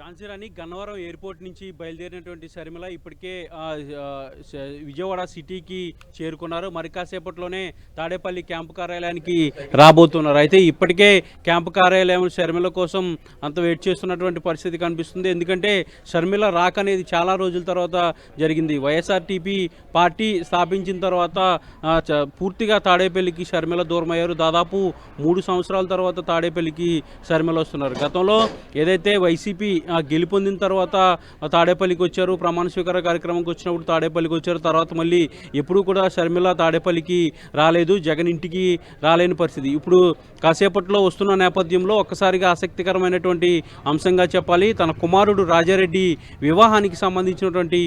Jhansi Gannavaram airport నుంచి బయలుదేరినటువంటి షర్మిల ఇప్పటికే విజయవాడ సిటీకి చేరుకున్నారు. మరి కాసేపట్లోనే తాడేపల్లి క్యాంపు కార్యాలయానికి రాబోతున్నారు. అయితే ఇప్పటికే క్యాంపు కార్యాలయం షర్మిల కోసం అంత వెయిట్ చేస్తున్నటువంటి పరిస్థితి కనిపిస్తుంది. ఎందుకంటే షర్మిల రాక అనేది చాలా రోజుల తర్వాత జరిగింది. వైఎస్ఆర్టీపీ పార్టీ స్థాపించిన తర్వాత పూర్తిగా తాడేపల్లికి షర్మిల దూరం అయ్యారు. దాదాపు 3 సంవత్సరాల తర్వాత తాడేపల్లికి షర్మిల వస్తున్నారు. గతంలో ఏదైతే వైసీపీ గెలుపొందిన తర్వాత తాడేపల్లికి వచ్చారు, ప్రమాణ స్వీకార కార్యక్రమంకి వచ్చినప్పుడు తాడేపల్లికి వచ్చారు. తర్వాత మళ్ళీ ఎప్పుడూ కూడా షర్మిల తాడేపల్లికి రాలేదు, జగన్ ఇంటికి రాలేని పరిస్థితి. ఇప్పుడు కాసేపట్లో వస్తున్న నేపథ్యంలో ఒక్కసారిగా ఆసక్తికరమైనటువంటి అంశంగా చెప్పాలి. తన కుమారుడు రాజారెడ్డి వివాహానికి సంబంధించినటువంటి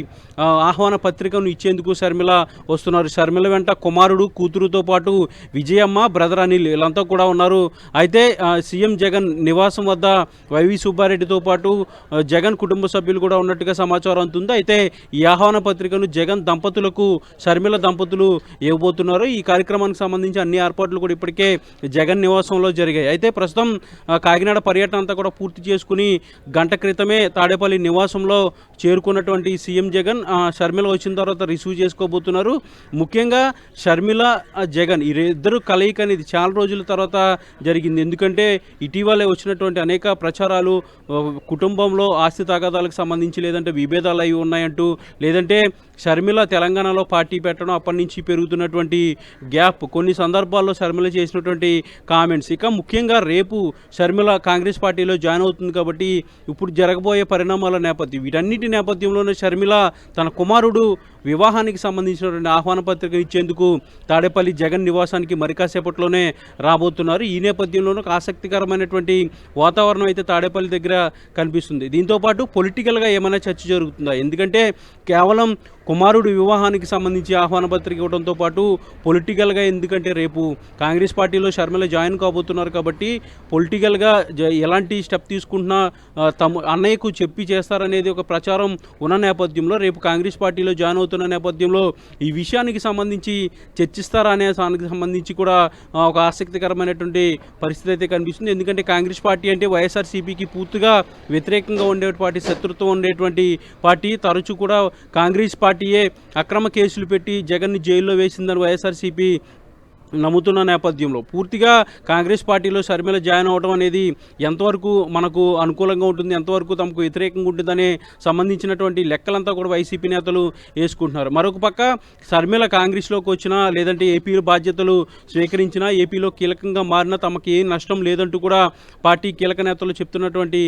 ఆహ్వాన పత్రికను ఇచ్చేందుకు షర్మిల వస్తున్నారు. షర్మిల వెంట కుమారుడు, కూతురుతో పాటు విజయమ్మ, బ్రదర్ అనిల్ వీళ్ళంతా కూడా ఉన్నారు. అయితే సీఎం జగన్ నివాసం వద్ద వైవి సుబ్బారెడ్డితో పాటు జగన్ కుటుంబ సభ్యులు కూడా ఉన్నట్టుగా సమాచారం అందుతుంది. అయితే ఈ ఆహ్వాన పత్రికను జగన్ దంపతులకు షర్మిల దంపతులు ఇవ్వబోతున్నారు. ఈ కార్యక్రమానికి సంబంధించి అన్ని ఏర్పాట్లు కూడా ఇప్పటికే జగన్ నివాసంలో జరిగాయి. అయితే ప్రస్తుతం కాకినాడ పర్యటన అంతా కూడా పూర్తి చేసుకుని గంట క్రితమే తాడేపల్లి నివాసంలో చేరుకున్నటువంటి సీఎం జగన్ షర్మిల వచ్చిన తర్వాత రిసీవ్ చేసుకోబోతున్నారు. ముఖ్యంగా షర్మిల, జగన్ ఈ ఇద్దరు కలయిక అనేది చాలా రోజుల తర్వాత జరిగింది. ఎందుకంటే ఇటీవలే వచ్చినటువంటి అనేక ప్రచారాలు కుటుంబంలో ఆస్తి తగాదాలకు సంబంధించి, లేదంటే విభేదాలు అవి ఉన్నాయంటూ, లేదంటే షర్మిల తెలంగాణలో పార్టీ పెట్టడం, అప్పటి నుంచి పెరుగుతున్నటువంటి గ్యాప్, కొన్ని సందర్భాల్లో షర్మిల చేసినటువంటి కామెంట్స్, ఇక ముఖ్యంగా రేపు షర్మిల కాంగ్రెస్ పార్టీలో జాయిన్ అవుతుంది కాబట్టి ఇప్పుడు జరగబోయే పరిణామాల నేపథ్యం, వీటన్నిటి నేపథ్యంలోనే షర్మిల తన కుమారుడు వివాహానికి సంబంధించినటువంటి ఆహ్వాన పత్రిక ఇచ్చేందుకు తాడేపల్లి జగన్ నివాసానికి మరి కాసేపట్లోనే రాబోతున్నారు. ఈ నేపథ్యంలోనూ ఆసక్తికరమైనటువంటి వాతావరణం అయితే తాడేపల్లి దగ్గర కనిపిస్తుంది. దీంతోపాటు పొలిటికల్గా ఏమైనా చర్చ జరుగుతుందా? ఎందుకంటే కేవలం కుమారుడు వివాహానికి సంబంధించి ఆహ్వాన పత్రిక ఇవ్వడంతో పాటు పొలిటికల్గా, ఎందుకంటే రేపు కాంగ్రెస్ పార్టీలో షర్మిల జాయిన్ కాబోతున్నారు కాబట్టి పొలిటికల్గా ఎలాంటి స్టెప్ తీసుకుంటున్నా అన్నయ్యకు చెప్పి చేస్తారనేది ఒక ప్రచారం ఉన్న నేపథ్యంలో, రేపు కాంగ్రెస్ పార్టీలో జాయిన్ అవుతున్న నేపథ్యంలో ఈ విషయానికి సంబంధించి చర్చిస్తారా అనే దానికి సంబంధించి కూడా ఒక ఆసక్తికరమైనటువంటి పరిస్థితి అయితే కనిపిస్తుంది. ఎందుకంటే కాంగ్రెస్ పార్టీ అంటే వైఎస్ఆర్సీపీకి పూర్తిగా వ్యతిరేకంగా ఉండే పార్టీ, శత్రుత్వం ఉండేటువంటి పార్టీ. తరచూ కూడా కాంగ్రెస్ పార్టీయే అక్రమ కేసులు పెట్టి జగన్ని జైల్లో వేసిందని వైఎస్ఆర్సీపీ నమ్ముతున్న నేపథ్యంలో పూర్తిగా కాంగ్రెస్ పార్టీలో షర్మిల జాయిన్ అవ్వడం అనేది ఎంతవరకు మనకు అనుకూలంగా ఉంటుంది, ఎంతవరకు తమకు వ్యతిరేకంగా ఉంటుందనే సంబంధించినటువంటి లెక్కలంతా కూడా వైసీపీ నేతలు వేసుకుంటున్నారు. మరొక పక్క షర్మిల కాంగ్రెస్లోకి వచ్చినా, లేదంటే ఏపీలో బాధ్యతలు స్వీకరించినా, ఏపీలో కీలకంగా మారినా తమకి ఏం నష్టం లేదంటూ కూడా పార్టీ కీలక నేతలు చెప్తున్నటువంటి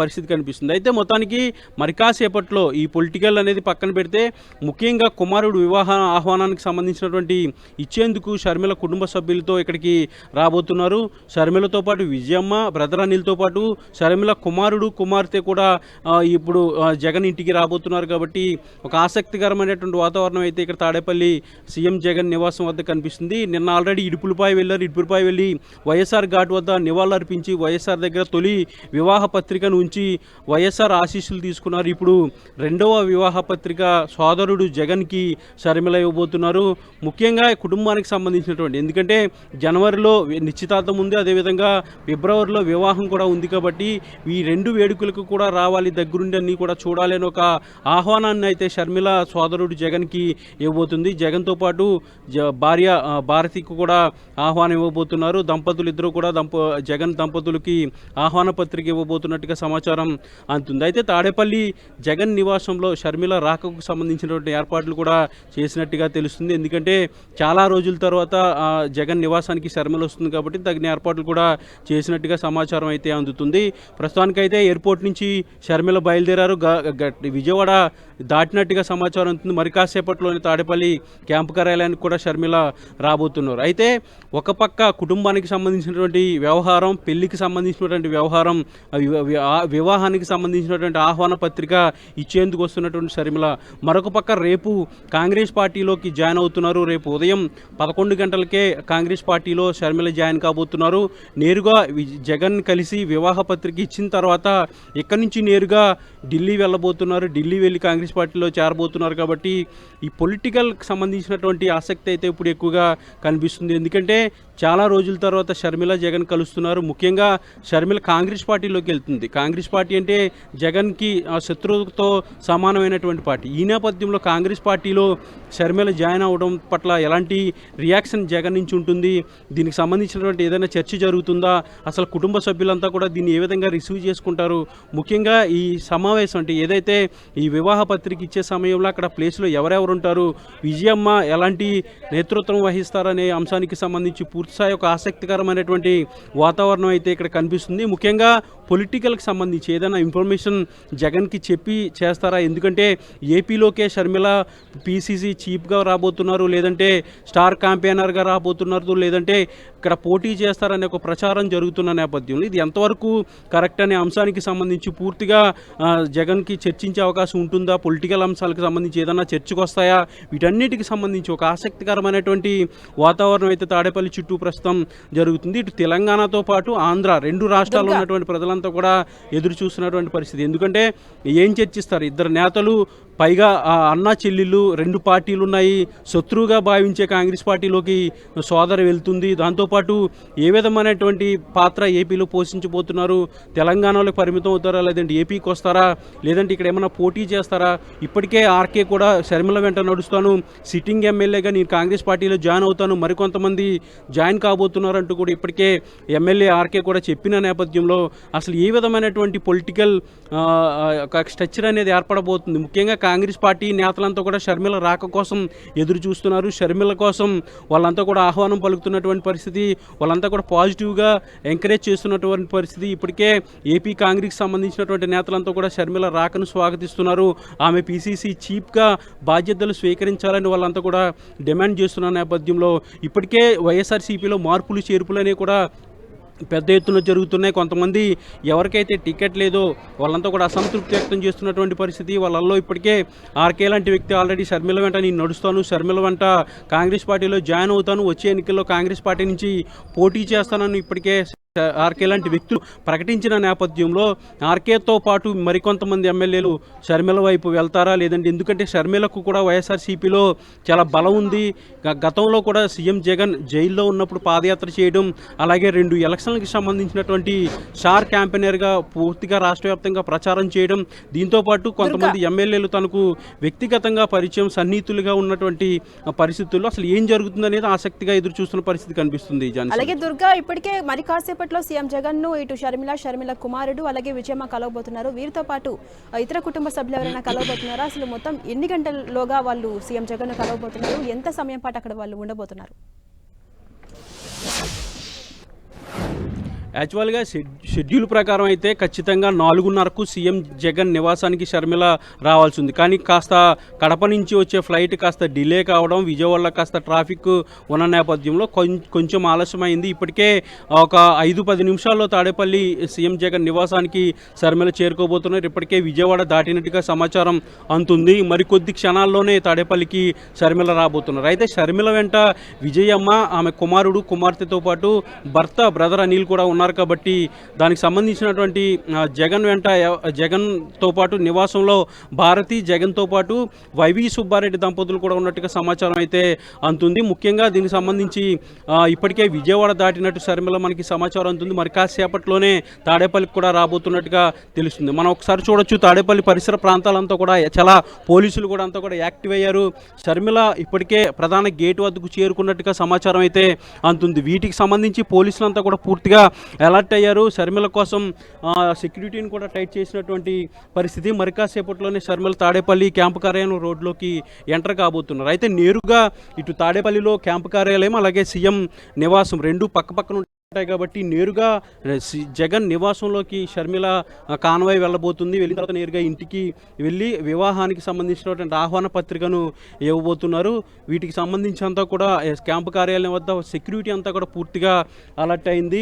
పరిస్థితి కనిపిస్తుంది. అయితే మొత్తానికి మరి కాసేపట్లో ఈ పొలిటికల్ అనేది పక్కన పెడితే ముఖ్యంగా కుమారుడు వివాహ ఆహ్వానానికి సంబంధించినటువంటి ఇచ్చేందుకు షర్మిల కుటుంబ సభ్యులతో ఇక్కడికి రాబోతున్నారు. షర్మిలతో పాటు విజయమ్మ, బ్రదర్ అనిల్తో పాటు షర్మిల కుమారుడు, కుమార్తె కూడా ఇప్పుడు జగన్ ఇంటికి రాబోతున్నారు. కాబట్టి ఒక ఆసక్తికరమైనటువంటి వాతావరణం అయితే ఇక్కడ తాడేపల్లి సీఎం జగన్ నివాసం వద్ద కనిపిస్తుంది. నిన్న ఆల్రెడీ ఇడుపులపై వెళ్ళారు. ఇడుపులపై వెళ్ళి వైఎస్ఆర్ ఘాట్ వద్ద నివాళులర్పించి వైఎస్ఆర్ దగ్గర తొలి వివాహ పత్రికను ఉంచి వైఎస్ఆర్ ఆశీస్సులు తీసుకున్నారు. ఇప్పుడు రెండవ వివాహ పత్రిక సోదరుడు జగన్కి షర్మిల ఇవ్వబోతున్నారు. ముఖ్యంగా కుటుంబానికి సంబంధించినటువంటి, ఎందుకంటే జనవరిలో నిశ్చితార్థం ఉంది, అదేవిధంగా ఫిబ్రవరిలో వివాహం కూడా ఉంది. కాబట్టి ఈ రెండు వేడుకలకు కూడా రావాలి, దగ్గరుండి అన్నీ కూడా చూడాలి అని ఒక ఆహ్వానాన్ని అయితే షర్మిల సోదరుడు జగన్కి ఇవ్వబోతుంది. జగన్తో పాటు భార్య భారతికి కూడా ఆహ్వానం ఇవ్వబోతున్నారు. దంపతులు ఇద్దరు కూడా జగన్ దంపతులకి ఆహ్వాన పత్రిక ఇవ్వబోతున్నట్టుగా సమాచారం అందుతుంది. అయితే తాడేపల్లి జగన్ నివాసంలో షర్మిల రాకకు సంబంధించినటువంటి ఏర్పాట్లు కూడా చేసినట్టుగా తెలుస్తుంది. ఎందుకంటే చాలా రోజుల తర్వాత జగన్ నివాసానికి షర్మిల వస్తుంది కాబట్టి తగిన ఏర్పాట్లు కూడా చేసినట్టుగా సమాచారం అయితే అందుతుంది. ప్రస్తుతానికైతే ఎయిర్పోర్ట్ నుంచి షర్మిల బయలుదేరారు. విజయవాడ దాటినట్టుగా సమాచారం ఉంటుంది. మరి కాసేపట్లోని తాడేపల్లి క్యాంపు కార్యాలయానికి కూడా షర్మిల రాబోతున్నారు. అయితే ఒక పక్క కుటుంబానికి సంబంధించినటువంటి వ్యవహారం, పెళ్లికి సంబంధించినటువంటి వ్యవహారం, వివాహానికి సంబంధించినటువంటి ఆహ్వాన పత్రిక ఇచ్చేందుకు వస్తున్నటువంటి షర్మిల, మరొక పక్క రేపు కాంగ్రెస్ పార్టీలోకి జాయిన్ అవుతున్నారు. రేపు ఉదయం 11 గంటలకే కాంగ్రెస్ పార్టీలో షర్మిల జాయిన్ కాబోతున్నారు. నేరుగా జగన్ కలిసి వివాహ పత్రిక ఇచ్చిన తర్వాత ఇక్కడి నుంచి నేరుగా ఢిల్లీ వెళ్ళబోతున్నారు. ఢిల్లీ వెళ్ళి కాంగ్రెస్ పార్టీలో చేరబోతున్నారు. కాబట్టి ఈ పొలిటికల్కి సంబంధించినటువంటి ఆసక్తి అయితే ఇప్పుడు ఎక్కువగా కనిపిస్తుంది. ఎందుకంటే చాలా రోజుల తర్వాత షర్మిల జగన్ కలుస్తున్నారు. ముఖ్యంగా షర్మిల కాంగ్రెస్ పార్టీలోకి వెళ్తుంది. కాంగ్రెస్ పార్టీ అంటే జగన్కి శత్రువుతో సమానమైనటువంటి పార్టీ. ఈ నేపథ్యంలో కాంగ్రెస్ పార్టీలో షర్మిల జాయిన్ అవ్వడం పట్ల ఎలాంటి రియాక్షన్ జగన్ నుంచి ఉంటుంది, దీనికి సంబంధించినటువంటి ఏదైనా చర్చ జరుగుతుందా, అసలు కుటుంబ సభ్యులంతా కూడా దీన్ని ఏ విధంగా రిసీవ్ చేసుకుంటారు, ముఖ్యంగా ఈ సమావేశం అంటే ఏదైతే ఈ వివాహ పత్రిక ఇచ్చే సమయంలో అక్కడ ప్లేస్లో ఎవరెవరు ఉంటారు, విజయమ్మ ఎలాంటి నేతృత్వం వహిస్తారనే అంశానికి సంబంధించి పూర్తిస్థాయి ఒక ఆసక్తికరమైనటువంటి వాతావరణం అయితే ఇక్కడ కనిపిస్తుంది. ముఖ్యంగా పొలిటికల్కి సంబంధించి ఏదైనా ఇన్ఫర్మేషన్ జగన్కి చెప్పి చేస్తారా, ఎందుకంటే ఏపీలోకే షర్మిల పీసీసీ చీఫ్గా రాబోతున్నారు, లేదంటే స్టార్ క్యాంపెయినర్గా రాబోతున్నారు, లేదంటే ఇక్కడ పోటీ చేస్తారనే ఒక ప్రచారం జరుగుతున్న నేపథ్యంలో ఇది ఎంతవరకు కరెక్ట్ అనే అంశానికి సంబంధించి పూర్తిగా జగన్కి చర్చించే అవకాశం ఉంటుందా, పొలిటికల్ అంశాలకు సంబంధించి ఏదైనా చర్చకు వస్తాయా, వీటన్నిటికి సంబంధించి ఒక ఆసక్తికరమైనటువంటి వాతావరణం అయితే తాడేపల్లి చుట్టూ ప్రస్తుతం జరుగుతుంది. ఇటు తెలంగాణతో పాటు ఆంధ్ర రెండు రాష్ట్రాల్లో ఉన్నటువంటి ప్రజలంతా కూడా ఎదురు చూస్తున్నటువంటి పరిస్థితి. ఎందుకంటే ఏం చర్చిస్తారు ఇద్దరు నేతలు, పైగా అన్నా చెల్లెళ్ళు రెండు పార్టీలు ఉన్నాయి, శత్రువుగా భావించే కాంగ్రెస్ పార్టీలోకి సోదరు వెళ్తుంది, దాంతోపాటు ఏ విధమైనటువంటి పాత్ర ఏపీలో పోషించబోతున్నారు, తెలంగాణలో పరిమితం అవుతారా, లేదంటే ఏపీకి వస్తారా, లేదంటే ఇక్కడ ఏమైనా పోటీ చేస్తారా, ఇప్పటికే ఆర్కే కూడా షర్మిల వెంట నడుస్తాను, సిట్టింగ్ ఎమ్మెల్యేగా నేను కాంగ్రెస్ పార్టీలో జాయిన్ అవుతాను, మరికొంతమంది జాయిన్ కాబోతున్నారంటూ కూడా ఇప్పటికే ఎమ్మెల్యే ఆర్కే కూడా చెప్పిన నేపథ్యంలో అసలు ఏ విధమైనటువంటి పొలిటికల్ స్ట్రక్చర్ అనేది ఏర్పడబోతుంది. ముఖ్యంగా కాంగ్రెస్ పార్టీ నేతలంతా కూడా షర్మిల రాక కోసం ఎదురు చూస్తున్నారు. షర్మిల కోసం వాళ్ళంతా కూడా ఆహ్వానం పలుకుతున్నటువంటి పరిస్థితి, వాళ్ళంతా కూడా పాజిటివ్గా ఎంకరేజ్ చేస్తున్నటువంటి పరిస్థితి. ఇప్పటికే ఏపీ కాంగ్రెస్కి సంబంధించినటువంటి నేతలంతా కూడా షర్మిల రాకను స్వాగతిస్తున్నారు. ఆమె పీసీసీ చీఫ్గా బాధ్యతలు స్వీకరించాలని వాళ్ళంతా కూడా డిమాండ్ చేస్తున్న నేపథ్యంలో ఇప్పటికే వైఎస్ఆర్సీపీలో మార్పులు చేర్పులు అనేవి కూడా పెద్ద ఎత్తున జరుగుతున్నాయి. కొంతమంది ఎవరికైతే టికెట్ లేదో వాళ్ళంతా కూడా అసంతృప్తి వ్యక్తం చేస్తున్నటువంటి పరిస్థితి. వాళ్ళల్లో ఇప్పటికే ఆర్కే లాంటి వ్యక్తి ఆల్రెడీ షర్మిల వెంట నేను నడుస్తాను, షర్మిల వెంట కాంగ్రెస్ పార్టీలో జాయిన్ అవుతాను, వచ్చే ఎన్నికల్లో కాంగ్రెస్ పార్టీ నుంచి పోటీ చేస్తానని ఇప్పటికే ఆర్కే లాంటి వ్యక్తులు ప్రకటించిన నేపథ్యంలో ఆర్కేతో పాటు మరికొంతమంది ఎమ్మెల్యేలు షర్మిల వైపు వెళ్తారా, లేదంటే ఎందుకంటే షర్మిలకు కూడా వైఎస్ఆర్సీపీలో చాలా బలం ఉంది. గతంలో కూడా సీఎం జగన్ జైల్లో ఉన్నప్పుడు పాదయాత్ర చేయడం, అలాగే 2 ఎలక్షన్లకు సంబంధించినటువంటి స్టార్ క్యాంపెయినర్గా పూర్తిగా రాష్ట్ర వ్యాప్తంగా ప్రచారం చేయడం, దీంతోపాటు కొంతమంది ఎమ్మెల్యేలు తనకు వ్యక్తిగతంగా పరిచయం సన్నిహితులుగా ఉన్నటువంటి పరిస్థితుల్లో అసలు ఏం జరుగుతుందనేది ఆసక్తిగా ఎదురు చూస్తున్న పరిస్థితి కనిపిస్తుంది. అలాగే దుర్గా ఇప్పటికే మరి కాసేపు సీఎం జగన్ ను ఇటు షర్మిల కుమారుడు అలాగే విజయమ్మ కలవబోతున్నారు. వీరితో పాటు ఇతర కుటుంబ సభ్యులు ఎవరైనా కలవబోతున్నారా, అసలు మొత్తం ఎన్ని గంటల్లోగా వాళ్ళు సీఎం జగన్ ను కలవబోతున్నారు, ఎంత సమయం పాటు అక్కడ వాళ్ళు ఉండబోతున్నారు? యాక్చువల్గా షెడ్యూల్ ప్రకారం అయితే ఖచ్చితంగా 4:30కు సీఎం జగన్ నివాసానికి షర్మిల రావాల్సి ఉంది. కానీ కాస్త కడప నుంచి వచ్చే ఫ్లైట్ కాస్త డిలే కావడం, విజయవాడలో కాస్త ట్రాఫిక్ ఉన్న నేపథ్యంలో కొంచెం ఆలస్యమైంది. ఇప్పటికే ఒక 5-10 నిమిషాల్లో తాడేపల్లి సీఎం జగన్ నివాసానికి షర్మిల చేరుకోబోతున్నారు. ఇప్పటికే విజయవాడ దాటినట్టుగా సమాచారం అందుతుంది. మరికొద్ది క్షణాల్లోనే తాడేపల్లికి షర్మిల రాబోతున్నారు. అయితే షర్మిల వెంట విజయమ్మ, ఆమె కుమార్తెతో పాటు భర్త బ్రదర్ అనిల్ కూడా ఉన్నారు. కాబట్టి దానికి సంబంధించినటువంటి జగన్తో పాటు నివాసంలో భారతి, జగన్తో పాటు వైవి సుబ్బారెడ్డి దంపతులు కూడా ఉన్నట్టుగా సమాచారం అయితే అందుతుంది. ముఖ్యంగా దీనికి సంబంధించి ఇప్పటికే విజయవాడ దాటినట్టు షర్మిల మనకి సమాచారం అందుతుంది. మరి కాసేపట్లోనే తాడేపల్లికి కూడా రాబోతున్నట్టుగా తెలుస్తుంది. మనం ఒకసారి చూడొచ్చు, తాడేపల్లి పరిసర ప్రాంతాలంతా కూడా చాలా పోలీసులు కూడా అంతా కూడా యాక్టివ్ అయ్యారు. షర్మిల ఇప్పటికే ప్రధాన గేట్ వద్దకు చేరుకున్నట్టుగా సమాచారం అయితే అందుతుంది. వీటికి సంబంధించి పోలీసులంతా కూడా పూర్తిగా అలర్ట్ అయ్యారు. షర్మిల కోసం సెక్యూరిటీని కూడా టైట్ చేసినటువంటి పరిస్థితి. మరి కాసేపట్లోనే షర్మిల తాడేపల్లి క్యాంపు కార్యాలయం రోడ్లోకి ఎంటర్ కాబోతున్నారు. అయితే నేరుగా ఇటు తాడేపల్లిలో క్యాంపు కార్యాలయం అలాగే సీఎం నివాసం రెండు పక్కపక్కన ఉంటాయి కాబట్టి నేరుగా జగన్ నివాసంలోకి షర్మిల కాన్వాయ్ వెళ్ళబోతుంది. వెళ్ళిన తర్వాత నేరుగా ఇంటికి వెళ్ళి వివాహానికి సంబంధించినటువంటి ఆహ్వాన పత్రికను ఇవ్వబోతున్నారు. వీటికి సంబంధించి అంతా కూడా క్యాంపు కార్యాలయం వద్ద సెక్యూరిటీ అంతా కూడా పూర్తిగా అలర్ట్ అయింది.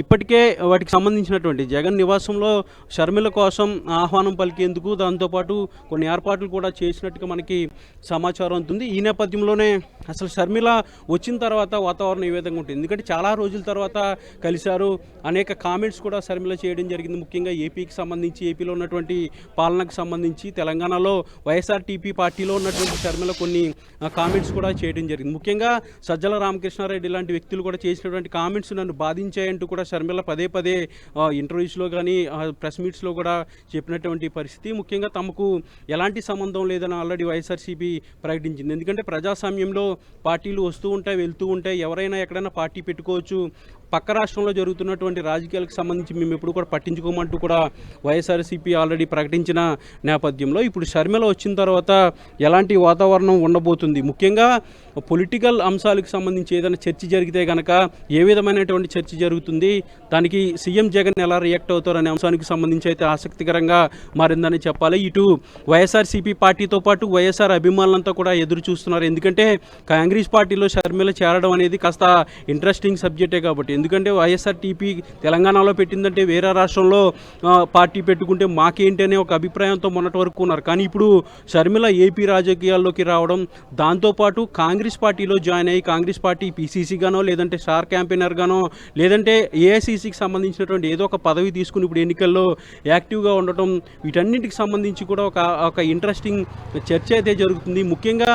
ఇప్పటికే వాటికి సంబంధించినటువంటి జగన్ నివాసంలో షర్మిల కోసం ఆహ్వానం పలికేందుకు దాంతోపాటు కొన్ని ఏర్పాట్లు కూడా చేసినట్టుగా మనకి సమాచారం ఉంటుంది. ఈ నేపథ్యంలోనే అసలు షర్మిల వచ్చిన తర్వాత వాతావరణం ఏ విధంగా ఉంటుంది, ఎందుకంటే చాలా రోజుల తర్వాత కలిశారు. అనేక కామెంట్స్ కూడా షర్మిల చేయడం జరిగింది. ముఖ్యంగా ఏపీకి సంబంధించి, ఏపీలో ఉన్నటువంటి పాలనకు సంబంధించి, తెలంగాణలో వైఎస్ఆర్టీపీ పార్టీలో ఉన్నటువంటి షర్మిల కొన్ని కామెంట్స్ కూడా చేయడం జరిగింది. ముఖ్యంగా సజ్జల రామకృష్ణారెడ్డి లాంటి వ్యక్తులు కూడా చేసినటువంటి కామెంట్స్ నన్ను బాధించాయంటూ కూడా షర్మిల పదే పదే ఇంటర్వ్యూస్లో కానీ ప్రెస్ మీట్స్లో కూడా చెప్పినటువంటి పరిస్థితి. ముఖ్యంగా తమకు ఎలాంటి సంబంధం లేదని ఆల్రెడీ వైఎస్ఆర్సీపీ ప్రకటించింది. ఎందుకంటే ప్రజాస్వామ్యంలో పార్టీలు వస్తూ ఉంటాయి, వెళ్తూ ఉంటాయి. ఎవరైనా ఎక్కడైనా పార్టీ పెట్టుకోవచ్చు. పక్క రాష్ట్రంలో జరుగుతున్నటువంటి రాజకీయాలకు సంబంధించి మేము ఎప్పుడు కూడా పట్టించుకోమంటూ కూడా వైఎస్ఆర్సీపీ ఆల్రెడీ ప్రకటించిన నేపథ్యంలో ఇప్పుడు షర్మిల వచ్చిన తర్వాత ఎలాంటి వాతావరణం ఉండబోతుంది, ముఖ్యంగా పొలిటికల్ అంశాలకు సంబంధించి ఏదైనా చర్చ జరిగితే కనుక ఏ విధమైనటువంటి చర్చ జరుగుతుంది, దానికి సీఎం జగన్ ఎలా రియాక్ట్ అవుతారనే అంశానికి సంబంధించి అయితే ఆసక్తికరంగా మారిందని చెప్పాలి. ఇటు వైఎస్ఆర్సీపీ పార్టీతో పాటు వైఎస్ఆర్ అభిమానులంతా కూడా ఎదురు చూస్తున్నారు. ఎందుకంటే కాంగ్రెస్ పార్టీలో షర్మిల చేరడం అనేది కాస్త ఇంట్రెస్టింగ్ సబ్జెక్టే కాబట్టి. ఎందుకంటే వైఎస్ఆర్టీపీ తెలంగాణలో పెట్టిందంటే వేరే రాష్ట్రంలో పార్టీ పెట్టుకుంటే మాకేంటి అనే ఒక అభిప్రాయంతో మొన్నటి వరకు ఉన్నారు. కానీ ఇప్పుడు షర్మిల ఏపీ రాజకీయాల్లోకి రావడం, దాంతోపాటు కాంగ్రెస్ పార్టీలో జాయిన్ అయ్యి కాంగ్రెస్ పార్టీ పీసీసీగానో లేదంటే స్టార్ క్యాంపెయినర్గానో లేదంటే ఏఐసీసీకి సంబంధించినటువంటి ఏదో ఒక పదవి తీసుకుని ఇప్పుడు ఎన్నికల్లో యాక్టివ్గా ఉండటం, వీటన్నిటికి సంబంధించి కూడా ఒక ఇంట్రెస్టింగ్ చర్చ అయితే జరుగుతుంది. ముఖ్యంగా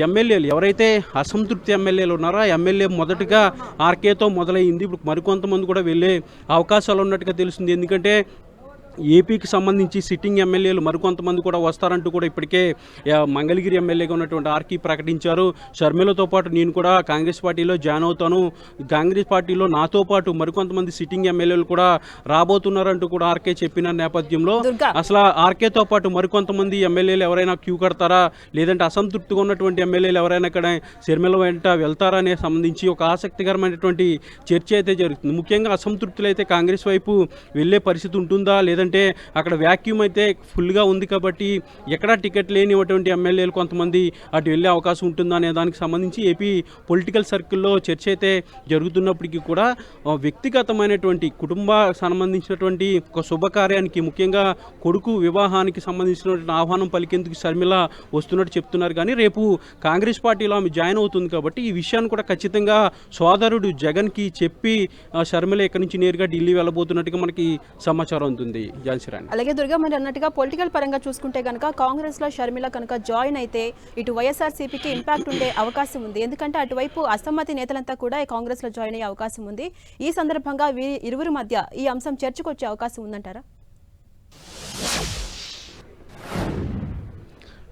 ఎమ్మెల్యేలు ఎవరైతే అసంతృప్తి ఎమ్మెల్యేలు ఉన్నారో ఆ ఎమ్మెల్యే మొదటగా ఆర్కేతో మొదలైంది. ఇప్పుడు మరికొంతమంది కూడా వెళ్ళే అవకాశాలు ఉన్నట్టుగా తెలుస్తుంది. ఎందుకంటే ఏపీకి సంబంధించి సిట్టింగ్ ఎమ్మెల్యేలు మరికొంతమంది కూడా వస్తారంటూ కూడా ఇప్పటికే మంగళగిరి ఎమ్మెల్యేగా ఉన్నటువంటి ఆర్కి ప్రకటించారు. షర్మిలతో పాటు నేను కూడా కాంగ్రెస్ పార్టీలో జాయిన్ అవుతాను, కాంగ్రెస్ పార్టీలో నాతో పాటు మరికొంతమంది సిట్టింగ్ ఎమ్మెల్యేలు కూడా రాబోతున్నారంటూ కూడా ఆర్కే చెప్పిన నేపథ్యంలో అసలు ఆర్కేతో పాటు మరికొంతమంది ఎమ్మెల్యేలు ఎవరైనా క్యూ కడతారా, లేదంటే అసంతృప్తిగా ఉన్నటువంటి ఎమ్మెల్యేలు ఎవరైనా ఇక్కడ షర్మిల వెంట వెళ్తారా అనే సంబంధించి ఒక ఆసక్తికరమైనటువంటి చర్చ అయితే జరుగుతుంది. ముఖ్యంగా అసంతృప్తులు అయితే కాంగ్రెస్ వైపు వెళ్ళే పరిస్థితి ఉంటుందా, లేదంటే అక్కడ వ్యాక్యూమ్ అయితే ఫుల్గా ఉంది కాబట్టి ఎక్కడా టికెట్ లేనిటువంటి ఎమ్మెల్యేలు కొంతమంది అటు వెళ్ళే అవకాశం ఉంటుందా అనే దానికి సంబంధించి ఏపీ పొలిటికల్ సర్కిల్లో చర్చ అయితే జరుగుతున్నప్పటికీ కూడా వ్యక్తిగతమైనటువంటి కుటుంబ సంబంధించినటువంటి ఒక శుభకార్యానికి, ముఖ్యంగా కొడుకు వివాహానికి సంబంధించినటువంటి ఆహ్వానం పలికేందుకు షర్మిల వస్తున్నట్టు చెప్తున్నారు. కానీ రేపు కాంగ్రెస్ పార్టీలో ఆమె జాయిన్ అవుతుంది కాబట్టి ఈ విషయాన్ని కూడా ఖచ్చితంగా సోదరుడు జగన్కి చెప్పి షర్మిల ఇక్కడి నుంచి నేరుగా ఢిల్లీ వెళ్ళబోతున్నట్టుగా మనకి సమాచారం ఉంటుంది. అలాగే దుర్గా మీరు అన్నట్టుగా పొలిటికల్ పరంగా చూసుకుంటే కనుక కాంగ్రెస్ లో షర్మిల కనుక జాయిన్ అయితే ఇటు వైఎస్ఆర్సీపీకి ఇంపాక్ట్ ఉండే అవకాశం ఉంది. ఎందుకంటే అటువైపు అసమ్మతి నేతలంతా కూడా కాంగ్రెస్ లో జాయిన్ అయ్యే అవకాశం ఉంది. ఈ సందర్భంగా ఇరువురి మధ్య ఈ అంశం చర్చకు వచ్చే అవకాశం ఉందంటారా?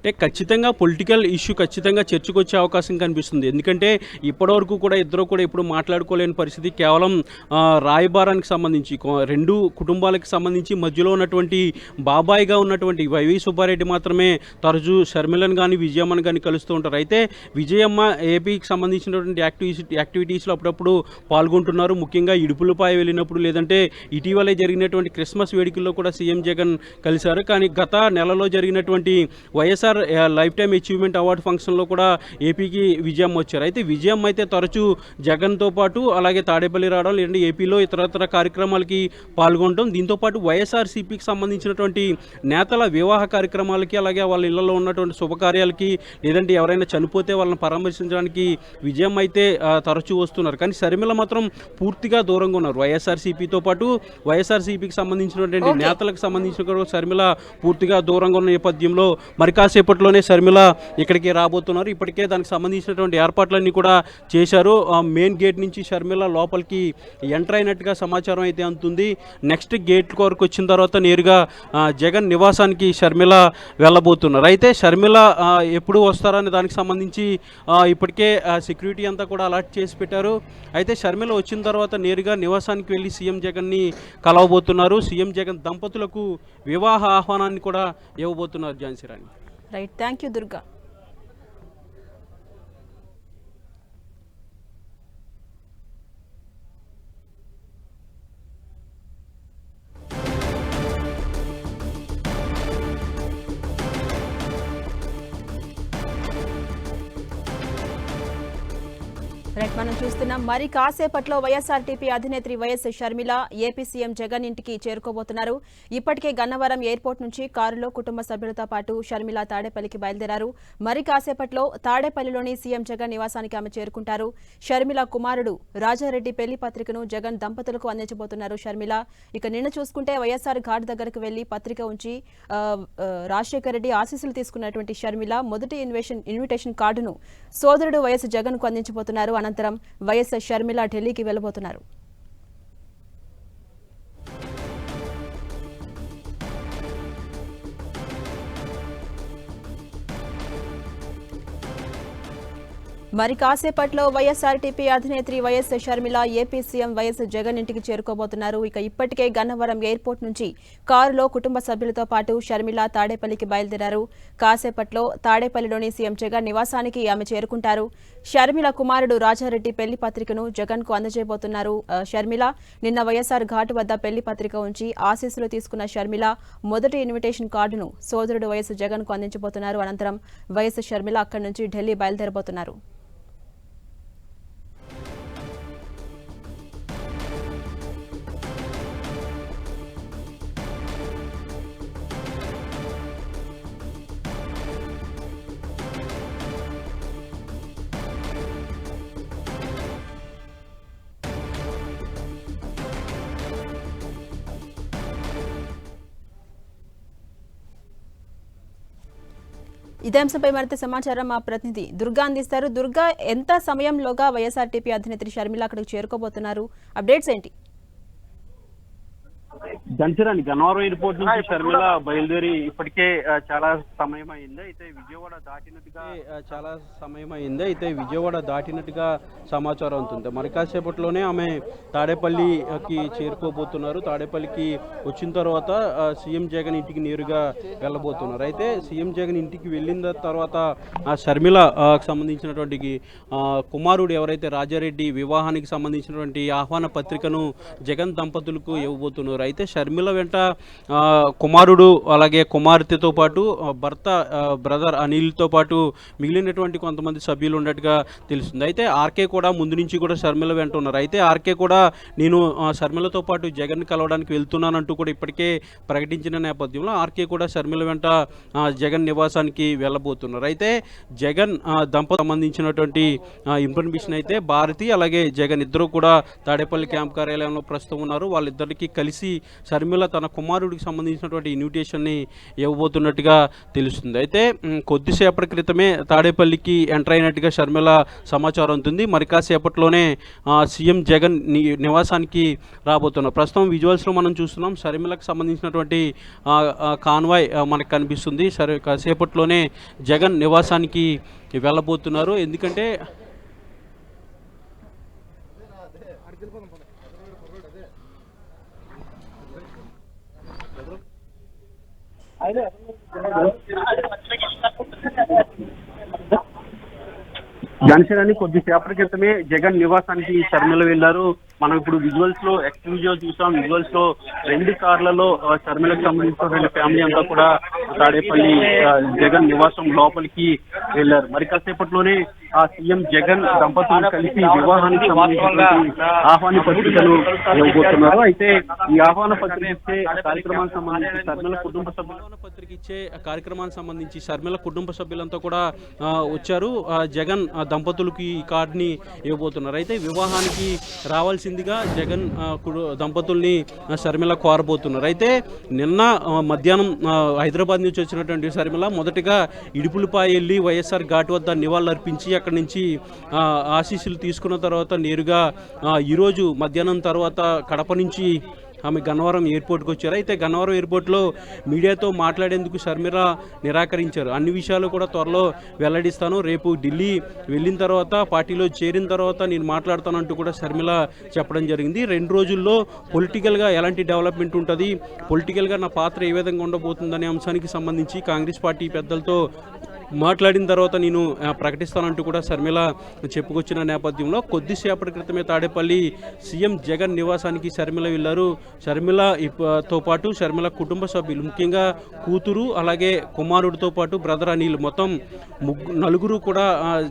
అంటే ఖచ్చితంగా పొలిటికల్ ఇష్యూ ఖచ్చితంగా చర్చకు వచ్చే అవకాశం కనిపిస్తుంది. ఎందుకంటే ఇప్పటివరకు కూడా ఇద్దరు కూడా ఇప్పుడు మాట్లాడుకోలేని పరిస్థితి. కేవలం రాయబారానికి సంబంధించి రెండు కుటుంబాలకు సంబంధించి మధ్యలో ఉన్నటువంటి బాబాయిగా ఉన్నటువంటి వైవి సుబ్బారెడ్డి మాత్రమే తరచూ షర్మిలను కానీ విజయమ్మను కానీ కలుస్తూ ఉంటారు. అయితే విజయమ్మ ఏపీకి సంబంధించినటువంటి యాక్టివిటీస్లో అప్పుడప్పుడు పాల్గొంటున్నారు. ముఖ్యంగా ఇడుపులపై వెళ్ళినప్పుడు, లేదంటే ఇటీవలే జరిగినటువంటి క్రిస్మస్ వేడుకల్లో కూడా సీఎం జగన్ కలిశారు. కానీ గత నెలలో జరిగినటువంటి YSR life time achievement award ఫంక్షన్లో కూడా ఏపీకి విజయమ్మ వచ్చారు. అయితే విజయమ్మ అయితే తరచూ జగన్తో పాటు అలాగే తాడేపల్లి రావడం, లేదంటే ఏపీలో ఇతరత్ర కార్యక్రమాలకి పాల్గొనడం, దీంతోపాటు వైఎస్ఆర్సీపీకి సంబంధించినటువంటి నేతల వివాహ కార్యక్రమాలకి, అలాగే వాళ్ళ ఇళ్లలో ఉన్నటువంటి శుభకార్యాలకి, లేదంటే ఎవరైనా చనిపోతే వాళ్ళని పరామర్శించడానికి విజయమ్మ అయితే తరచూ వస్తున్నారు. కానీ షర్మిల మాత్రం పూర్తిగా దూరంగా ఉన్నారు. వైఎస్ఆర్సీపీతో పాటు వైఎస్ఆర్సీపీకి సంబంధించినటువంటి నేతలకు సంబంధించిన షర్మిల పూర్తిగా దూరంగా ఉన్న నేపథ్యంలో మరి కాసేపట్లోనే షర్మిల ఇక్కడికి రాబోతున్నారు. ఇప్పటికే దానికి సంబంధించినటువంటి ఏర్పాట్లన్నీ కూడా చేశారు. మెయిన్ గేట్ నుంచి షర్మిల లోపలికి ఎంటర్ అయినట్టుగా సమాచారం అయితే అందుతుంది. నెక్స్ట్ గేట్ వరకు వచ్చిన తర్వాత నేరుగా జగన్ నివాసానికి షర్మిల వెళ్ళబోతున్నారు. అయితే షర్మిల ఎప్పుడు వస్తారనే దానికి సంబంధించి ఇప్పటికే సెక్యూరిటీ అంతా కూడా అలర్ట్ చేసి పెట్టారు. అయితే షర్మిల వచ్చిన తర్వాత నేరుగా నివాసానికి వెళ్ళి సీఎం జగన్ని కలవబోతున్నారు. సీఎం జగన్ దంపతులకు వివాహ ఆహ్వానాన్ని కూడా ఇవ్వబోతున్నారు. Jhansi Rani. Right, thank you Durga. Right. మనం చూస్తున్నాం మరి కాసేపట్లో వైఎస్ఆర్టీపీ అధినేత్రి YS Sharmila AP CM Jagan ఇంటికి చేరుకోబోతున్నారు. ఇప్పటికే గన్నవరం ఎయిర్పోర్ట్ నుంచి కారులో కుటుంబ సభ్యులతో పాటు షర్మిల తాడేపల్లికి బయలుదేరారు. మరి కాసేపట్లో తాడేపల్లిలోని సీఎం జగన్ నివాసానికి ఆమె చేరుకుంటారు. షర్మిల కుమారుడు రాజారెడ్డి పెళ్లి పత్రికను జగన్ దంపతులకు అందించబోతున్నారు షర్మిల. ఇక నిన్న చూసుకుంటే వైఎస్ఆర్ ఘాట్ దగ్గరకు వెళ్లి పత్రిక ఉంచి రాజశేఖర రెడ్డి ఆశీస్సులు తీసుకున్నటువంటి షర్మిల మొదటి ఇన్విటేషన్ కార్డును సోదరుడు వైఎస్ జగన్ కు అందించబోతున్నారు. అనంతరం వైఎస్ షర్మిల ఢిల్లీకి వెళ్లబోతున్నారు. మరి కాసేపట్లో వైఎస్ఆర్టీపీ అధినేత్రి YS Sharmila AP CM YS Jagan ఇంటికి చేరుకోబోతున్నారు. ఇక ఇప్పటికే గన్నవరం ఎయిర్పోర్ట్ నుంచి కారులో కుటుంబ సభ్యులతో పాటు షర్మిల తాడేపల్లికి బయలుదేరారు. కాసేపట్లో తాడేపల్లిలోని సీఎం జగన్ నివాసానికి ఆమె చేరుకుంటారు. షర్మిల కుమారుడు రాజారెడ్డి పెళ్లి పత్రికను జగన్ కు అందజేయబోతున్నారు. షర్మిల నిన్న వైఎస్ఆర్ ఘాట్ వద్ద పెళ్లి పత్రిక ఉంచి ఆశీస్సులు తీసుకున్న షర్మిల మొదటి ఇన్విటేషన్ కార్డును సోదరుడు వైఎస్ జగన్ కు అందించబోతున్నారు. అనంతరం వైఎస్ షర్మిల అక్కడి నుంచి ఢిల్లీ బయలుదేరబోతున్నారు. ఇదే అంశంపై మరింత సమాచారం మా ప్రతినిధి దుర్గా అందిస్తారు. దుర్గా, ఎంత సమయంలోగా వైఎస్ఆర్టీపీ అధినేత్రి షర్మిల అక్కడికి చేరుకోబోతున్నారు? అప్డేట్స్ ఏంటి? జన్సరాని గన్నవరం ఎయిర్పోర్ట్ నుంచి షర్మిల బయలుదేరి ఇప్పటికే చాలా సమయం అయింది. అయితే విజయవాడ దాటినట్టుగా సమాచారం అవుతుంది. మరి కాసేపట్లోనే ఆమె తాడేపల్లికి చేరుకోబోతున్నారు. తాడేపల్లికి వచ్చిన తర్వాత సీఎం జగన్ ఇంటికి నేరుగా వెళ్ళబోతున్నారు. అయితే సీఎం జగన్ ఇంటికి వెళ్ళిన తర్వాత షర్మిల సంబంధించినటువంటి కుమారుడు ఎవరైతే రాజారెడ్డి వివాహానికి సంబంధించినటువంటి ఆహ్వాన పత్రికను జగన్ దంపతులకు ఇవ్వబోతున్నారు. అయితే షర్మిల వెంట కుమారుడు అలాగే కుమార్తెతో పాటు భర్త బ్రదర్ అనిల్తో పాటు మిగిలినటువంటి కొంతమంది సభ్యులు ఉన్నట్టుగా తెలుస్తుంది. అయితే ఆర్కే కూడా ముందు నుంచి కూడా షర్మిల వెంట ఉన్నారు. అయితే ఆర్కే కూడా నేను షర్మిలతో పాటు జగన్ కలవడానికి వెళ్తున్నానంటూ కూడా ఇప్పటికే ప్రకటించిన నేపథ్యంలో ఆర్కే కూడా షర్మిల వెంట జగన్ నివాసానికి వెళ్ళబోతున్నారు. అయితే జగన్ దంపతులకు సంబంధించినటువంటి ఇన్ఫర్మేషన్ అయితే భారతి అలాగే జగన్ ఇద్దరు కూడా తాడేపల్లి క్యాంప్ కార్యాలయంలో ప్రస్తుతం ఉన్నారు. వాళ్ళిద్దరికీ కలిసి షర్మిల తన కుమారుడికి సంబంధించినటువంటి ఇన్విటేషన్ని ఇవ్వబోతున్నట్టుగా తెలుస్తుంది. అయితే కొద్దిసేపటి క్రితమే తాడేపల్లికి ఎంటర్ అయినట్టుగా షర్మిల సమాచారం ఉంటుంది. మరి కాసేపట్లోనే సీఎం జగన్ నివాసానికి రాబోతున్నారు. ప్రస్తుతం విజువల్స్లో మనం చూస్తున్నాం షర్మిలకు సంబంధించినటువంటి కాన్వాయ్ మనకు కనిపిస్తుంది. కాసేపట్లోనే జగన్ నివాసానికి వెళ్ళబోతున్నారు. ఎందుకంటే జనసేనాని కొద్దిసేపటి క్రితమే జగన్ నివాసానికి షర్మిల వెళ్లారు. మనం ఇప్పుడు విజువల్స్ లో ఎక్స్క్లూజివ్ చూసాం. విజువల్స్ లో 2 కార్లలో షర్మిలకు సంబంధించిన ఫ్యామిలీ అంతా కూడా తాడేపల్లి జగన్ నివాసం లోపలికి వెళ్లారు. మరి కాసేపట్లోనే ఆ సీఎం జగన్ దంపతులు కలిసి వివాహానికి సంబంధించినటువంటి ఆహ్వాన పత్రికలు ఇవ్వబోతున్నారు. అయితే ఈ ఆహ్వాన పత్రిక ఇచ్చే కార్యక్రమానికి సంబంధించి షర్మిల కుటుంబ సభ్యులు పత్రిక ఇచ్చే కార్యక్రమానికి సంబంధించి షర్మిల కుటుంబ సభ్యులంతా కూడా వచ్చారు. జగన్ దంపతులకి ఈ కార్డుని ఇవ్వబోతున్నారు. అయితే వివాహానికి రావాల్సిందిగా జగన్ దంపతుల్ని షర్మిల కోరబోతున్నారు. అయితే నిన్న మధ్యాహ్నం హైదరాబాద్ నుంచి వచ్చినటువంటి షర్మిల మొదటిగా ఇడుపులపాయ వెళ్ళి వైఎస్ఆర్ ఘాట్ వద్ద నివాళులర్పించి అక్కడి నుంచి ఆశీస్సులు తీసుకున్న తర్వాత నేరుగా ఈరోజు మధ్యాహ్నం తర్వాత కడప నుంచి ఆమె గన్నవరం ఎయిర్పోర్ట్కి వచ్చారు. అయితే గన్నవరం ఎయిర్పోర్ట్లో మీడియాతో మాట్లాడేందుకు షర్మిల నిరాకరించారు. అన్ని విషయాలు కూడా త్వరలో వెల్లడిస్తాను, రేపు ఢిల్లీ వెళ్ళిన తర్వాత పార్టీలో చేరిన తర్వాత నేను మాట్లాడతానంటూ కూడా షర్మిల చెప్పడం జరిగింది. 2 రోజుల్లో పొలిటికల్గా ఎలాంటి డెవలప్మెంట్ ఉంటుంది, పొలిటికల్గా నా పాత్ర ఏ విధంగా ఉండబోతుందనే అంశానికి సంబంధించి కాంగ్రెస్ పార్టీ పెద్దలతో మాట్లాడిన తర్వాత నేను ప్రకటిస్తానంటూ కూడా షర్మిల చెప్పుకొచ్చిన నేపథ్యంలో కొద్దిసేపటి క్రితమే తాడేపల్లి సీఎం జగన్ నివాసానికి షర్మిల వెళ్ళారు. తో పాటు షర్మిల కుటుంబ సభ్యులు, ముఖ్యంగా కూతురు అలాగే కుమారుడితో పాటు బ్రదర్ అనిల్, మొత్తం నలుగురు కూడా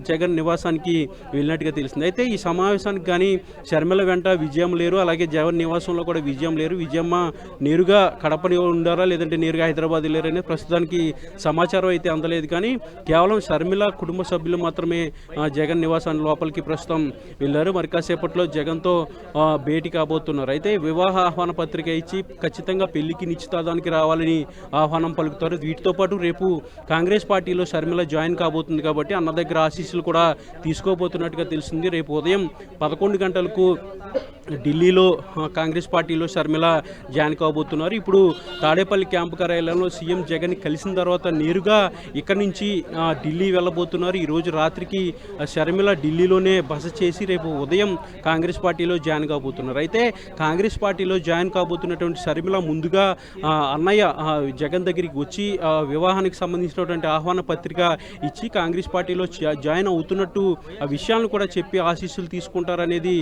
జగన్ నివాసానికి వెళ్ళినట్టుగా తెలిసింది. అయితే ఈ సమావేశానికి కానీ షర్మిల వెంట విజయం లేరు, అలాగే జగన్ నివాసంలో కూడా విజయం లేరు. విజయమ్మ నేరుగా కడపని ఉండారా లేదంటే నేరుగా హైదరాబాద్ వెళ్ళారనే ప్రస్తుతానికి సమాచారం అయితే అందలేదు. కానీ కేవలం షర్మిల కుటుంబ సభ్యులు మాత్రమే జగన్ నివాసాన్ని లోపలికి ప్రస్తుతం వెళ్ళారు. మరి కాసేపట్లో జగన్తో భేటీ కాబోతున్నారు. అయితే వివాహ ఆహ్వాన పత్రిక ఇచ్చి ఖచ్చితంగా పెళ్లికి నిశ్చితార్థానికి రావాలని ఆహ్వానం పలుకుతారు. వీటితో పాటు రేపు కాంగ్రెస్ పార్టీలో షర్మిల జాయిన్ కాబోతుంది కాబట్టి అన్న దగ్గర ఆశీస్సులు కూడా తీసుకోబోతున్నట్టుగా తెలిసింది. రేపు ఉదయం 11 గంటలకు ఢిల్లీలో కాంగ్రెస్ పార్టీలో షర్మిల జాయిన్ కాబోతున్నారు. ఇప్పుడు తాడేపల్లి క్యాంపు కార్యాలయంలో సీఎం జగన్ కలిసిన తర్వాత నేరుగా ఇక్కడి నుంచి ఢిల్లీ వెళ్ళబోతున్నారు. ఈరోజు రాత్రికి షర్మిల ఢిల్లీలోనే బస చేసి రేపు ఉదయం కాంగ్రెస్ పార్టీలో జాయిన్ కాబోతున్నారు. అయితే కాంగ్రెస్ పార్టీలో జాయిన్ కాబోతున్నటువంటి షర్మిల ముందుగా అన్నయ్య జగన్ దగ్గరికి వచ్చి వివాహానికి సంబంధించినటువంటి ఆహ్వాన పత్రిక ఇచ్చి కాంగ్రెస్ పార్టీలో జాయిన్ అవుతున్నట్టు ఆ విషయాలను కూడా చెప్పి ఆశీస్సులు తీసుకుంటారనేది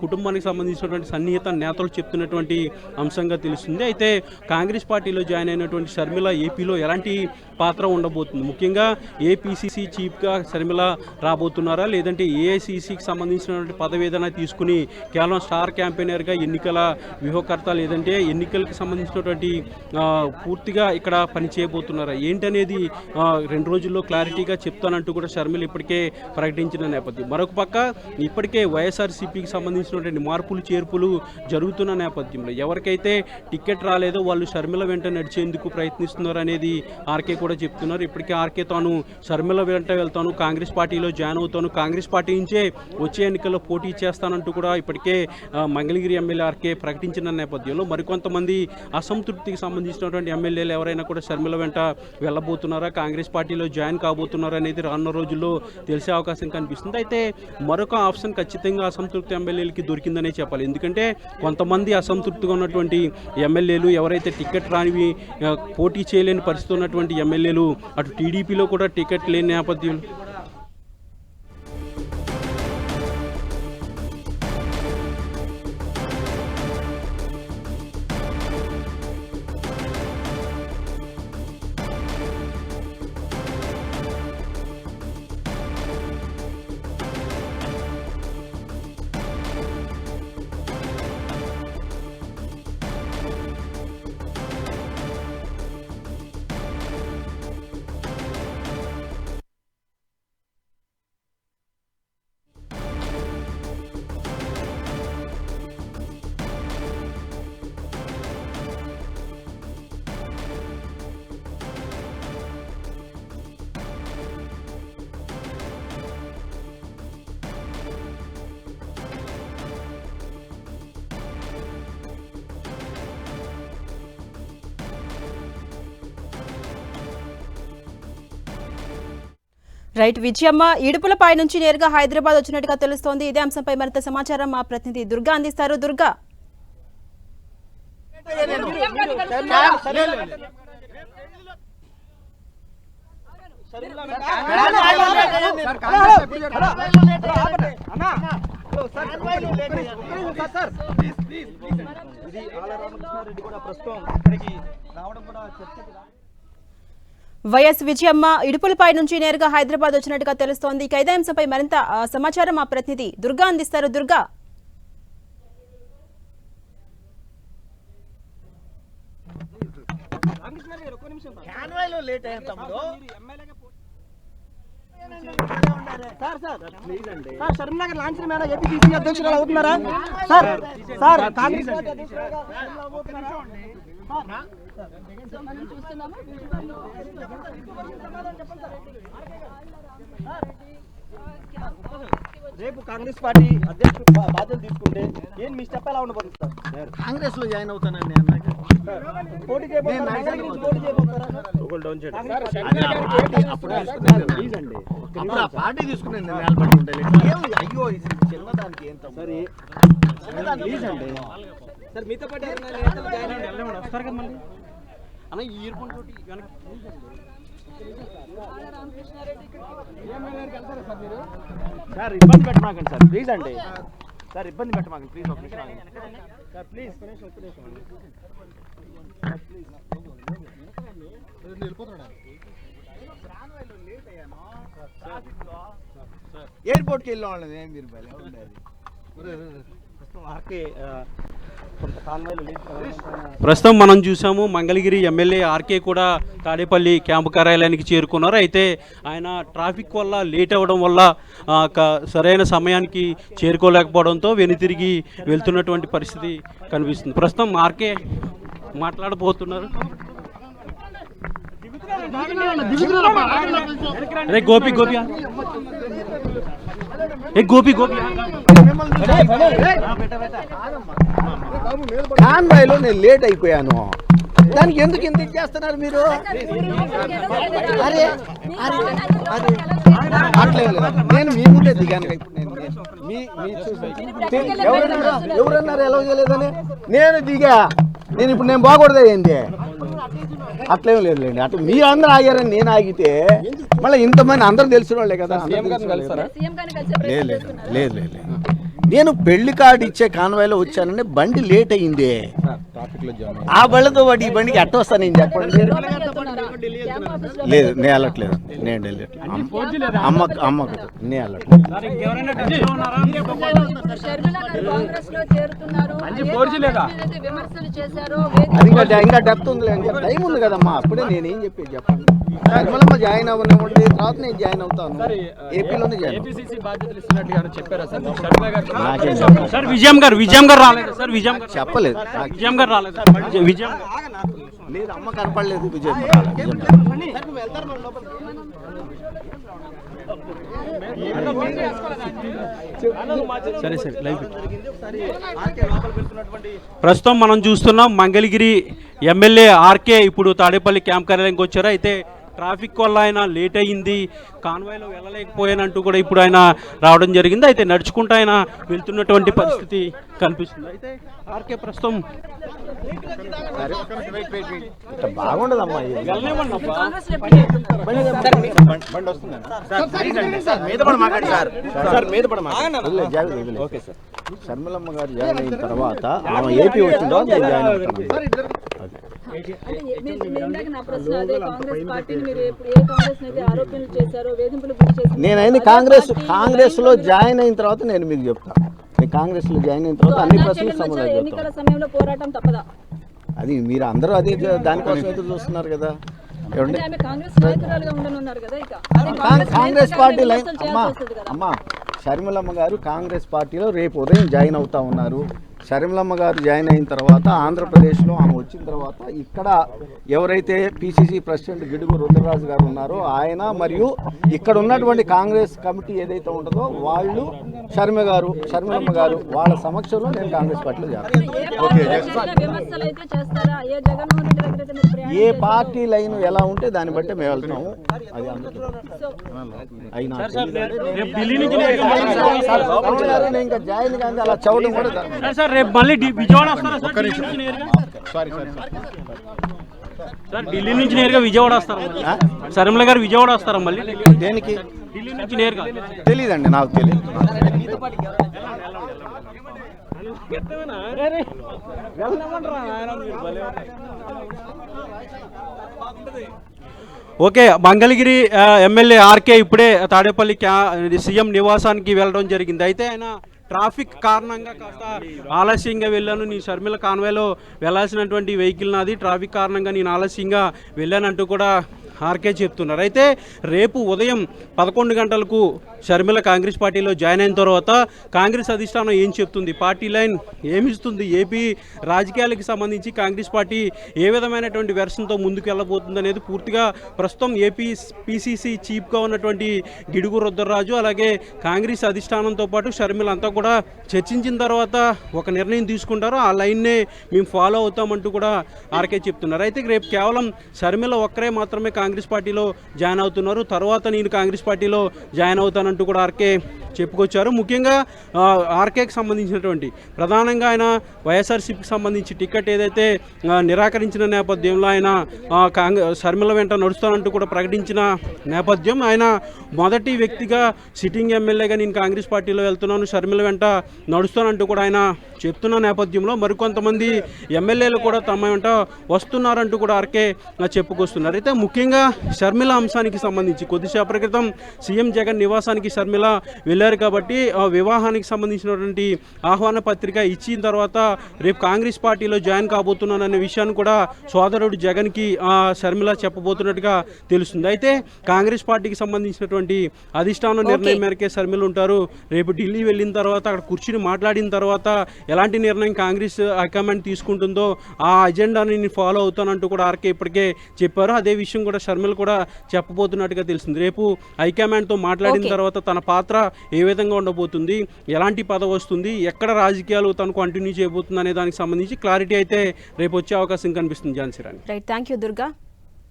కుటుంబానికి సంబంధించినటువంటి సన్నిహిత నేతలు చెప్తున్నటువంటి అంశంగా తెలుస్తుంది. అయితే కాంగ్రెస్ పార్టీలో జాయిన్ అయినటువంటి షర్మిల ఏపీలో ఎలాంటి పాత్ర ఉండబోతుంది, ముఖ్యంగా ఏపీసీసీ చీఫ్గా షర్మిల రాబోతున్నారా లేదంటే ఏఐసీసీకి సంబంధించినటువంటి పదవి ఏదైనా తీసుకుని కేవలం స్టార్ క్యాంపెయినర్గా ఎన్నికల వ్యూహకర్త లేదంటే ఎన్నికలకు సంబంధించినటువంటి పూర్తిగా ఇక్కడ పనిచేయబోతున్నారా ఏంటనేది 2 రోజుల్లో క్లారిటీగా చెప్తానంటూ కూడా షర్మిల ఇప్పటికే ప్రకటించిన నేపథ్యం. మరొక పక్క ఇప్పటికే వైఎస్ఆర్సీపీకి సంబంధించినటువంటి మార్పులు చేర్పులు జరుగుతున్న నేపథ్యంలో ఎవరికైతే టికెట్ రాలేదో వాళ్ళు షర్మిల వెంట నడిచేందుకు ప్రయత్నిస్తున్నారు అనేది ఆర్కే కూడా చెప్తున్నారు. ఇప్పటికే ఆర్కే తాను షర్మిల వెంట వెళ్తాను, కాంగ్రెస్ పార్టీలో జాయిన్ అవుతాను, కాంగ్రెస్ పార్టీ నుంచే వచ్చే ఎన్నికల్లో పోటీ చేస్తానంటూ కూడా ఇప్పటికే మంగళగిరి ఎమ్మెల్యే ఆర్కే ప్రకటించిన నేపథ్యంలో మరికొంతమంది అసంతృప్తికి సంబంధించినటువంటి ఎమ్మెల్యేలు ఎవరైనా కూడా షర్మిల వెంట వెళ్ళబోతున్నారా, కాంగ్రెస్ పార్టీలో జాయిన్ కాబోతున్నారా అనేది రానున్న రోజుల్లో తెలిసే అవకాశం కనిపిస్తుంది. అయితే మరొక ఆప్షన్ ఖచ్చితంగా అసంతృప్తి ఎమ్మెల్యేలకి దొరికిందనే చెప్పాలి. ఎందుకంటే కొంతమంది అసంతృప్తిగా ఉన్నటువంటి ఎమ్మెల్యేలు ఎవరైతే టికెట్ రానివి పోటీ చేయలేని పరిస్థితి ఉన్నటువంటి ఎమ్మెల్యేలు అటు టీడీపీలో కూడా టికెట్ లేని నేపథ్యం రైట్ విజయమ్మ, ఇడుపులపై నుంచి నేరుగా హైదరాబాద్ వచ్చినట్టుగా తెలుస్తోంది. ఇదే అంశంపై మరింత సమాచారం మా ప్రతినిధి దుర్గా అందిస్తారు. దుర్గా, వైఎస్ విజయమ్మ ఇడుపులపై నుంచి నేరుగా హైదరాబాద్ వచ్చినట్టుగా తెలుస్తోంది. ఇక ఇదే అంశంపై మరింత సమాచారం మా ప్రతినిధి దుర్గా అందిస్తారు. దుర్గా, షర్మిల గారు లాంఛన మీద ఏపీసీసీ అధ్యక్షురాలు అవుతున్నారా సార్? సార్ కాంగ్రెస్ రేపు కాంగ్రెస్ పార్టీ అధ్యక్షుడు బాధ్యతలు తీసుకుంటే ఏం మీ స్టెప్ ఎలా ఉండబోతుంది సార్? కాంగ్రెస్ లో జాయిన్ అవుతానండి అన్నాక పోటీ చేయబోతున్నారా? అప్పుడు ఆ పార్టీ తీసుకునే నిర్ణయాలు పడి ఉంటాయి. అయ్యో చిన్నదానికి ఏం సరే ప్లీజ్ అండి సార్, మీతో పాటు వస్తారు కదా మళ్ళీ అన్న ఈ ఇయర్ ఫోన్ తోటి వెనక్కి సార్ ఇబ్బంది పెట్టమాకండి సార్, ప్లీజ్ అండి సార్, ఇబ్బంది పెట్టమాకండి ప్లీజ్, ఒక నిమిషం ఆగండి సార్, ప్లీజ్. ఎయిర్పోర్ట్కి వెళ్ళే వాళ్ళది ఏం మీరు ప్రస్తుతం మనం చూసాము మంగళగిరి ఎమ్మెల్యే ఆర్కే కూడా తాడేపల్లి క్యాంపు కార్యాలయానికి చేరుకున్నారు. అయితే ఆయన ట్రాఫిక్ వల్ల లేట్ అవ్వడం వల్ల సరైన సమయానికి చేరుకోలేకపోవడంతో వెనుతిరిగి వెళ్తున్నటువంటి పరిస్థితి కనిపిస్తుంది. ప్రస్తుతం ఆర్కే మాట్లాడబోతున్నారు. అరే గోపి గోపి గోపి గోపి కాన్వాయ్లో నేను లేట్ అయిపోయాను, దానికి ఎందుకు ఇంత చేస్తున్నారు మీరు? అరే అట్లే నేను మీ ముందే దిగాను. ఎవరన్నారు ఎలా చేయలేదని? నేను దిగా, నేను బాగూడదే ఏంది? అట్లేం లేదులేండి. అట్లా మీరు అందరూ ఆగారని నేను ఆగితే మళ్ళీ ఇంతమంది అందరూ తెలిసిన వాళ్ళే కదా. లేదు లేదు లేదు, నేను పెళ్లి కార్డు ఇచ్చే కాన్వాయ్లో వచ్చానని బండి లేట్ అయింది. ఆ బళ్ళతో వాటి ఈ బండికి ఎట్ట వస్తాను నేను చెప్పండి. లేదు నేను వెళ్ళట్లేదు, నేను అమ్మకు నేను వెళ్ళట్లేదు. అది ఇంకా డెప్త్ ఉంది, టైం ఉంది కదమ్మా. అప్పుడే నేనేం చెప్పేది చెప్పండి. నిర్మలమ్మ జాయిన్ అవ్వనివ్వండి, తర్వాత నేను జాయిన్ అవుతాను. ఏపీలోనే జాయిన్. సార్ విజయం గారు రాలేదు సార్, చెప్పలేదు. విజయం గారు రాలేదు. విజయం లేదు, అమ్మ కనపడలేదు. విజయం సరే సరే లైవ్. ప్రస్తుతం మనం చూస్తున్నాం మంగళగిరి ఎమ్మెల్యే ఆర్కే ఇప్పుడు తాడేపల్లి క్యాంప్ కార్యాలయానికి వచ్చారు. అయితే ట్రాఫిక్ వల్ల ఆయన లేట్ అయ్యింది, కాన్వాయ్లో వెళ్ళలేకపోయానంటూ కూడా ఇప్పుడు ఆయన రావడం జరిగింది. అయితే నడుచుకుంటూ ఆయన వెళ్తున్నటువంటి పరిస్థితి కనిపిస్తుంది. అయితే ఆర్కే ప్రస్తుతం బాగుండదమ్మా, శర్మిలమ్మ గారు జాయిన్ అయిన తర్వాత ఆమె ఏపీ వచ్చిన తర్వాత నేను జాయిన్ అవుతాను. నేనైంది కాంగ్రెస్ లో జాయిన్ అయిన తర్వాత నేను మీకు చెప్తాను. నేను కాంగ్రెస్ లో జాయిన్ అయిన తర్వాత అన్ని ప్రశ్నలు సమాధానం. అది మీరు అందరూ అదే దానికోసం ఎదురు చూస్తున్నారు కదా. కాంగ్రెస్ పార్టీ లైన్ అమ్మా షర్మిలమ్మ గారు కాంగ్రెస్ పార్టీలో రేపు ఉదయం జాయిన్ అవుతా ఉన్నారు. షర్మిలమ్మ గారు జాయిన్ అయిన తర్వాత ఆంధ్రప్రదేశ్లో ఆమె వచ్చిన తర్వాత ఇక్కడ ఎవరైతే పిసిసి ప్రెసిడెంట్ గిడుగు రుద్రరాజు గారు ఉన్నారో ఆయన మరియు ఇక్కడ ఉన్నటువంటి కాంగ్రెస్ కమిటీ ఏదైతే ఉంటుందో వాళ్ళు షర్మిలమ్మ గారు వాళ్ళ సమక్షంలో నేను కాంగ్రెస్ పార్టీలో చేస్తాను. ఏ పార్టీ లైన్ ఎలా ఉంటే దాన్ని బట్టి మేము వెళ్తాము. అది ఇంకా జాయిన్ కానీ అలా చదవడం కూడా రేపు మళ్ళీ విజయవాడ వస్తారా సార్? ఢిల్లీ నుంచి నేరుగా విజయవాడ వస్తారా? శర్మిల గారు విజయవాడ వస్తారా మళ్ళీ? దేనికి? ఢిల్లీ నుంచి నేరుగా తెలియదండి, నాకు తెలియదు. ఓకే, మంగళగిరి ఎమ్మెల్యే ఆర్కే ఇప్పుడే తాడేపల్లి సీఎం నివాసానికి వెళ్ళడం జరిగింది. అయితే ఆయన ట్రాఫిక్ కారణంగా కాస్త ఆలస్యంగా వెళ్ళాను, నీ షర్మిల కాన్వాయ్లో వెళ్ళాల్సినటువంటి వెహికల్ నాది, ట్రాఫిక్ కారణంగా నేను ఆలస్యంగా వెళ్ళానంటూ కూడా ఆర్కే చెప్తున్నారు. అయితే రేపు ఉదయం 11 గంటలకు షర్మిల కాంగ్రెస్ పార్టీలో జాయిన్ అయిన తర్వాత కాంగ్రెస్ అధిష్టానం ఏం చెప్తుంది, పార్టీ లైన్ ఏమిస్తుంది, ఏపీ రాజకీయాలకు సంబంధించి కాంగ్రెస్ పార్టీ ఏ విధమైనటువంటి వెర్షన్తో ముందుకు వెళ్ళబోతుంది అనేది పూర్తిగా ప్రస్తుతం ఏపీ పిసిసి చీఫ్గా ఉన్నటువంటి గిడుగు రుద్రరాజు అలాగే కాంగ్రెస్ అధిష్టానంతో పాటు షర్మిల అంతా కూడా చర్చించిన తర్వాత ఒక నిర్ణయం తీసుకుంటారు. ఆ లైన్నే మేము ఫాలో అవుతామంటూ కూడా ఆర్కే చెప్తున్నారు. అయితే రేపు కేవలం షర్మిల ఒక్కరే మాత్రమే కాంగ్రెస్ పార్టీలో జాయిన్ అవుతున్నారు, తర్వాత నేను కాంగ్రెస్ పార్టీలో జాయిన్ అవుతానంటూ కూడా ఆర్కే చెప్పుకొచ్చారు. ముఖ్యంగా ఆర్కేకి సంబంధించినటువంటి ప్రధానంగా ఆయన వైఎస్ఆర్సీపీకి సంబంధించి టికెట్ ఏదైతే నిరాకరించిన నేపథ్యంలో ఆయన షర్మిల వెంట నడుస్తానంటూ కూడా ప్రకటించిన నేపథ్యం, ఆయన మొదటి వ్యక్తిగా సిట్టింగ్ ఎమ్మెల్యేగా నేను కాంగ్రెస్ పార్టీలో వెళ్తున్నాను, షర్మిల వెంట నడుస్తానంటూ కూడా ఆయన చెప్తున్న నేపథ్యంలో మరికొంతమంది ఎమ్మెల్యేలు కూడా తమ వెంట వస్తున్నారంటూ కూడా ఆర్కే చెప్పుకొస్తున్నారు. అయితే ముఖ్యంగా షర్మిల అంశానికి సంబంధించి కొద్దిసేపటి క్రితం సీఎం జగన్ నివాసానికి షర్మిల వెళ్ళారు కాబట్టి వివాహానికి సంబంధించినటువంటి ఆహ్వాన పత్రిక ఇచ్చిన తర్వాత రేపు కాంగ్రెస్ పార్టీలో జాయిన్ కాబోతున్నాననే విషయాన్ని కూడా సోదరుడు జగన్కి షర్మిల చెప్పబోతున్నట్టుగా తెలుస్తుంది. అయితే కాంగ్రెస్ పార్టీకి సంబంధించినటువంటి అధిష్టానం నిర్ణయం మేరకే షర్మిల ఉంటారు. రేపు ఢిల్లీ వెళ్ళిన తర్వాత అక్కడ కూర్చుని మాట్లాడిన తర్వాత ఎలాంటి నిర్ణయం కాంగ్రెస్ హైకమాండ్ తీసుకుంటుందో ఆ అజెండాని నేను ఫాలో అవుతానంటూ కూడా ఆర్కే ఇప్పటికే చెప్పారు. అదే విషయం కూడా షర్మిల కూడా చెప్పబోతున్నట్టుగా తెలిసింది. రేపు హైకమాండ్తో మాట్లాడిన తర్వాత తన పాత్ర ఏ విధంగా ఉండబోతుంది, ఎలాంటి పదవి వస్తుంది, ఎక్కడ రాజకీయాలు తను కంటిన్యూ చేయబోతుంది అనే దానికి సంబంధించి క్లారిటీ అయితే రేపు వచ్చే అవకాశం కనిపిస్తుంది. Jhansi Rani. Right, thank you Durga.